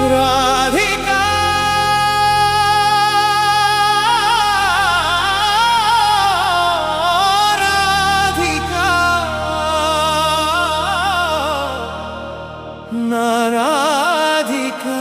రాధికా రాధికా నా రాధికా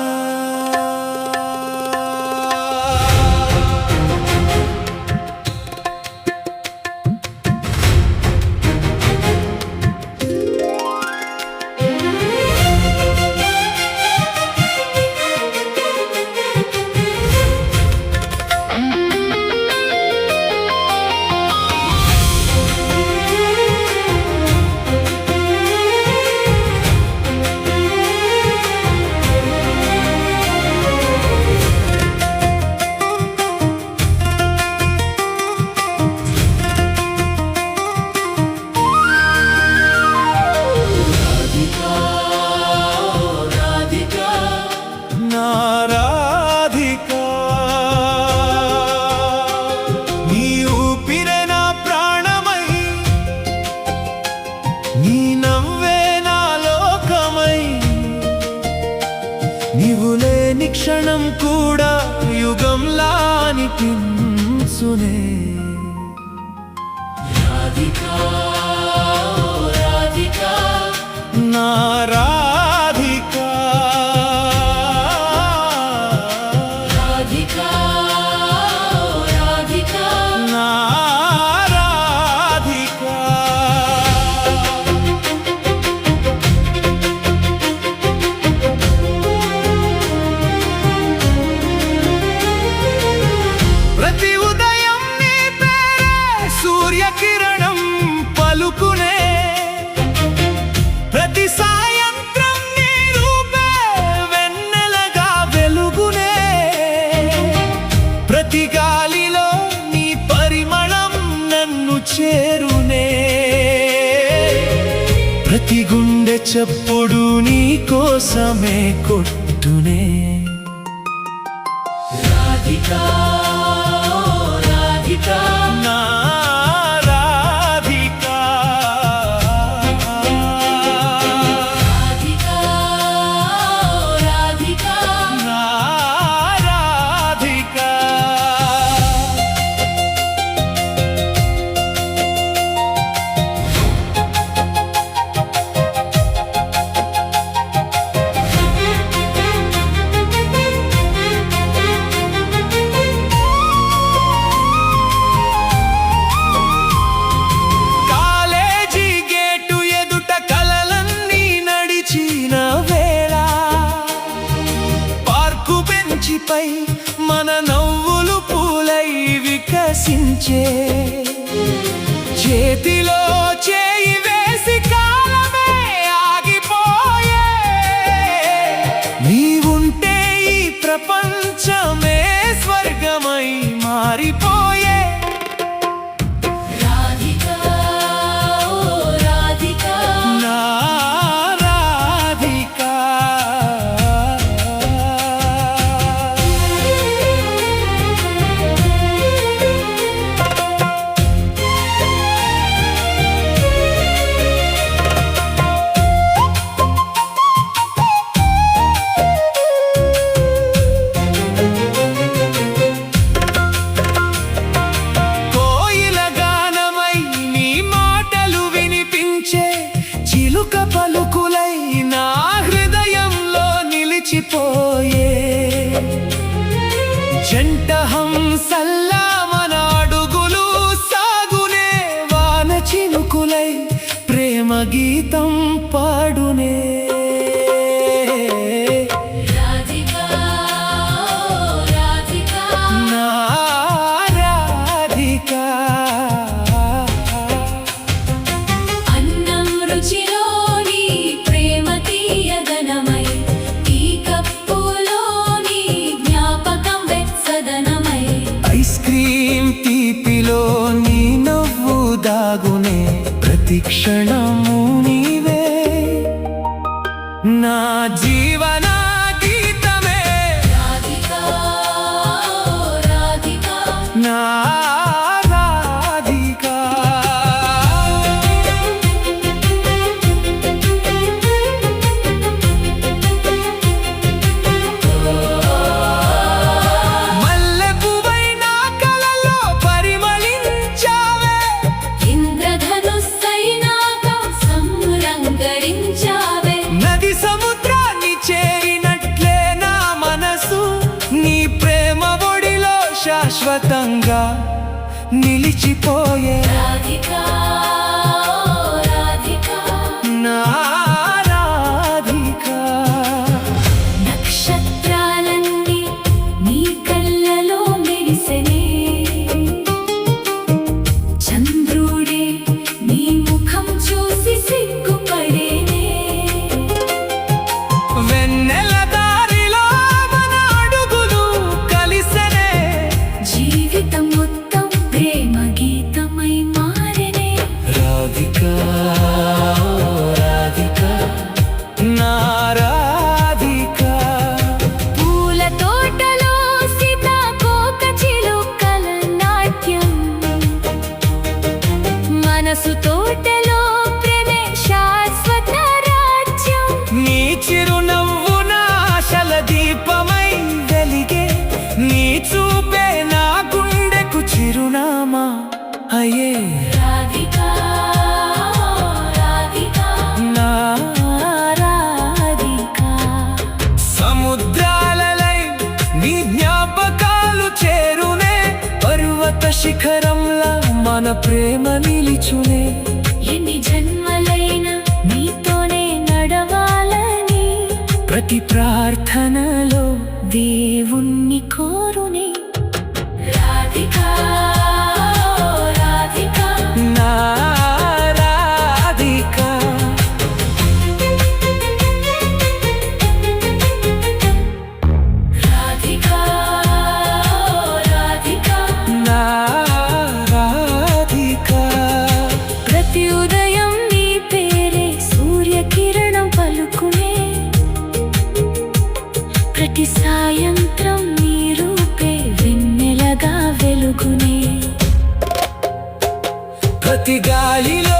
క్షణం కూడా యుగంలా అనిపించునే రాధికా రాధికా నా రాధికా రాధికా రాధికా నా రాధికా ప్రతి ఉదయం నీ పేరే సూర్యకిరణం పలుకునే ప్రతి సాయంత్రం నీ రూపే వెన్నెలగా వెలుగునే ప్రతి గాలిలో నీ పరిమళం నన్ను చేరునే ప్రతి గుండె చప్పుడు నీ కోసమే కొట్టునే రాధికా రాధికా నా రాధికా రాధికా రాధికా నా రాధికా మన నవ్వులు పూలై వికసించే చేతిలో చేయి వేసి కాలమే ఆగిపోయే నీవుంటే ఈ ప్రపంచమే స్వర్గమై మారిపోయే రాధికా రాధికా నా రాధికా చిలుక పలుకులై నా హృదయంలో నిలిచిపోయే జంట హంసల్లా మన అడుగులు సాగునే వాన చినుకులై ప్రేమ గీతం పాడునే రాధికా రాధికా నా రాధికా రుచిలోని ప్రేమ తీయదనమై ఈ కప్పులోని జ్ఞాపకం వెచ్చదనమై ఐస్ క్రీమ్ తీపిలో నీ నవ్వు దాగునే ప్రతి క్షణము నీవే నా జీవన గీతమే రాధికా రాధికా నా శాశ్వతంగా నిలిచిపోయే రాధికా రాధికా నా రాధికా. నక్షత్రాలన్నీ నీ కళ్ళలో మెరిసెనే, చంద్రుడే నీ ముఖం చూసి సిగ్గుపడేనే. వెన్నెల దారిలో మన అడుగులు కలిసెనే, జీవితం మొత్తం ప్రేమ గీతమై మారెనే. రాధికా రాధికా నా రాధికా. పూల తోటలో సీతాకోక చిలుకల నాట్యం, మనసు తోటలో ప్రేమే శాశ్వత రాజ్యం. నీ చిరునవ్వు నా ఆశల దీపమై వెలిగే, నీ చూపే నా గుండెకు చిరునామా అయ్యే. రాధికా రాధికా నా రాధికా. సముద్రాలలై నీ జ్ఞాపకాలు చేరునే, పర్వత శిఖరంలా మన ప్రేమ నిలిచునే. ఎన్ని జన్మలైనా నీతోనే నడవాలని ప్రతి ప్రార్థనలో దేవుణ్ణి కోరునే. రాధికా రాధికా నా రాధికా. రాధికా రాధికా. నా రాధికా. ప్రతి ఉదయం నీ పేరే సూర్యకిరణం పలుకునే, ప్రతి సాయంత్రం నీ రూపే వెన్నెలగా వెలుగునే. ప్రతి గాలిలో